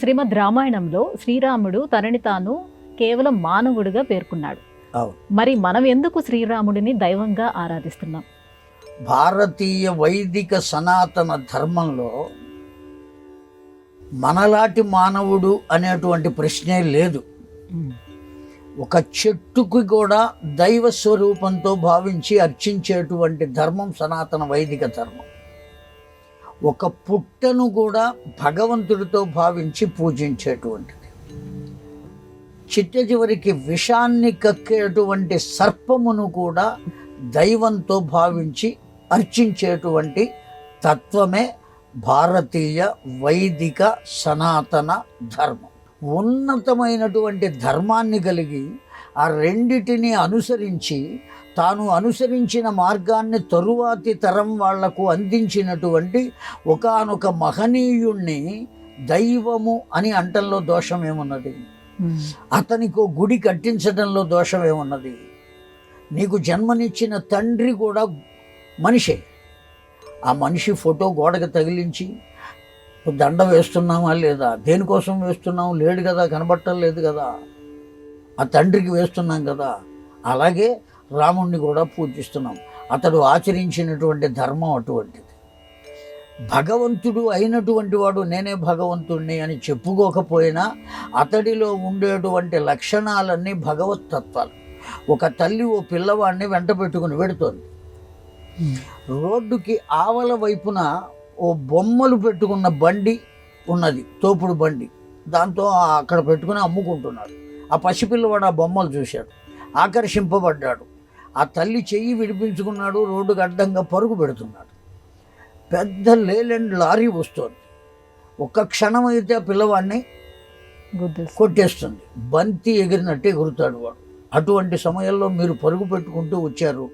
శ్రీమద్ రామాయణంలో శ్రీరాముడు తనని తాను కేవలం మానవుడిగా పేర్కొన్నాడు. మరి మనం ఎందుకు శ్రీరాముడిని దైవంగా ఆరాధిస్తున్నాం? భారతీయ వైదిక సనాతన ధర్మంలో మనలాంటి మానవుడు అనేటువంటి ప్రశ్నే లేదు. ఒక చెట్టుకు కూడా దైవ స్వరూపంతో భావించి అర్చించేటువంటి ధర్మం సనాతన వైదిక ధర్మం. ఒక పుట్టను కూడా భగవంతుడితో భావించి పూజించేటువంటిది. చిట్ట చివరికి విషాన్ని కక్కేటువంటి సర్పమును కూడా దైవంతో భావించి అర్చించేటువంటి తత్వమే భారతీయ వైదిక సనాతన ధర్మం. ఉన్నతమైనటువంటి ధర్మాన్ని కలిగి ఆ రెండిటిని అనుసరించి తాను అనుసరించిన మార్గాన్ని తరువాతి తరం వాళ్లకు అందించినటువంటి ఒకానొక మహనీయుణ్ణి దైవము అని అంటంలో దోషమేమున్నది? అతనికి గుడి కట్టించడంలో దోషమేమున్నది? నీకు జన్మనిచ్చిన తండ్రి కూడా మనిషే. ఆ మనిషి ఫోటో గోడకు తగిలించి దండ వేస్తున్నామా లేదా? దేనికోసం వేస్తున్నాం? లేడు కదా, కనబట్టం లేదు కదా. ఆ తండ్రికి వేస్తున్నాం కదా. అలాగే రాముణ్ణి కూడా పూజిస్తున్నాం. అతడు ఆచరించినటువంటి ధర్మం అటువంటిది. భగవంతుడు అయినటువంటి వాడు నేనే భగవంతుణ్ణి అని చెప్పుకోకపోయినా అతడిలో ఉండేటువంటి లక్షణాలన్నీ భగవత్ తత్వాలు. ఒక తల్లి ఓ పిల్లవాడిని వెంట పెట్టుకుని వెడుతోంది. రోడ్డుకి ఆవల వైపున ఓ బొమ్మలు పెట్టుకున్న బండి ఉన్నది, తోపుడు బండి. దాంతో అక్కడ పెట్టుకుని అమ్ముకుంటున్నాడు. ఆ పసిపిల్లవాడు ఆ బొమ్మలు చూశాడు, ఆకర్షింపబడ్డాడు. ఆ తల్లి చెయ్యి విడిపించుకున్నాడు, రోడ్డుకు అడ్డంగా పరుగు పెడుతున్నాడు. పెద్ద లేలెండ్ లారీ వస్తుంది. ఒక్క క్షణం అయితే ఆ పిల్లవాడిని కొట్టేస్తుంది. బంతి ఎగిరినట్టు ఎగురుతాడు వాడు. అటువంటి సమయంలో మీరు పరుగు పెట్టుకుంటూ వచ్చారు,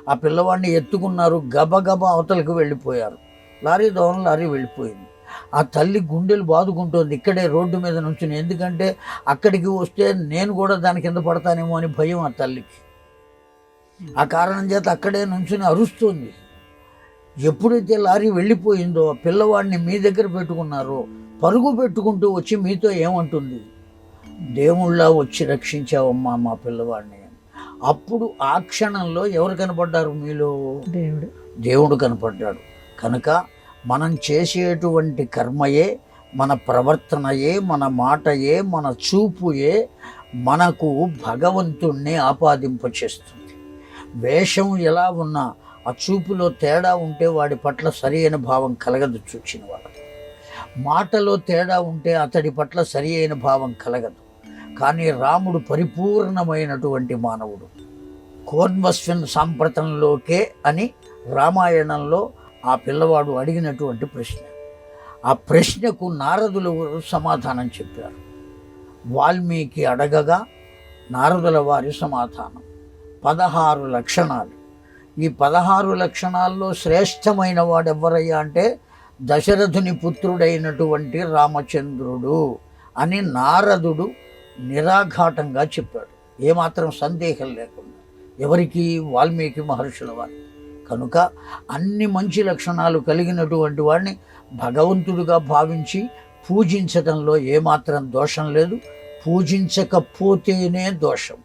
ఆ పిల్లవాడిని ఎత్తుకున్నారు, గబగబా అవతలకు వెళ్ళిపోయారు. లారీ దోవన లారీ వెళ్ళిపోయింది. ఆ తల్లి గుండెలు బాదుకుంటోంది ఇక్కడే రోడ్డు మీద నుంచుని. ఎందుకంటే అక్కడికి వస్తే నేను కూడా దాని కింద పడతానేమో అని భయం ఆ తల్లికి. ఆ కారణం చేత అక్కడే నుంచుని అరుస్తుంది. ఎప్పుడైతే లారీ వెళ్ళిపోయిందో ఆ పిల్లవాడిని మీ దగ్గర పెట్టుకున్నారో పరుగు పెట్టుకుంటూ వచ్చి మీతో ఏమంటుంది? దేవుళ్ళ వచ్చి రక్షించావమ్మా మా పిల్లవాడిని. అప్పుడు ఆ క్షణంలో ఎవరు కనపడ్డారు మీలో? దేవుడు కనపడ్డాడు. కనుక మనం చేసేటువంటి కర్మయే, మన ప్రవర్తనయే, మన మాటయే, మన చూపుయే మనకు భగవంతుణ్ణి ఆపాదింపచేస్తుంది. వేషం ఎలా ఉన్నా ఆ చూపులో తేడా ఉంటే వాడి పట్ల సరి అయిన భావం కలగదు చూచిన వాడు. మాటలో తేడా ఉంటే అతడి పట్ల సరి అయిన భావం కలగదు. కానీ రాముడు పరిపూర్ణమైనటువంటి మానవుడు. కోన్వస్విన్ సాంప్రతంలోకే అని రామాయణంలో ఆ పిల్లవాడు అడిగినటువంటి ప్రశ్న. ఆ ప్రశ్నకు నారదులు సమాధానం చెప్పారు. వాల్మీకి అడగగా నారదుల వారి సమాధానం 16 లక్షణాలు. ఈ 16 లక్షణాల్లో శ్రేష్టమైన వాడు ఎవరయ్యా అంటే దశరథుని పుత్రుడైనటువంటి రామచంద్రుడు అని నారదుడు నిరాఘాటంగా చెప్పాడు, ఏమాత్రం సందేహం లేకుండా. ఎవరికి? వాల్మీకి మహర్షుల వారు. కనుక అన్ని మంచి లక్షణాలు కలిగినటువంటి వాడిని భగవంతుడిగా భావించి పూజించడంలో ఏమాత్రం దోషం లేదు. పూజించకపోతేనే దోషం.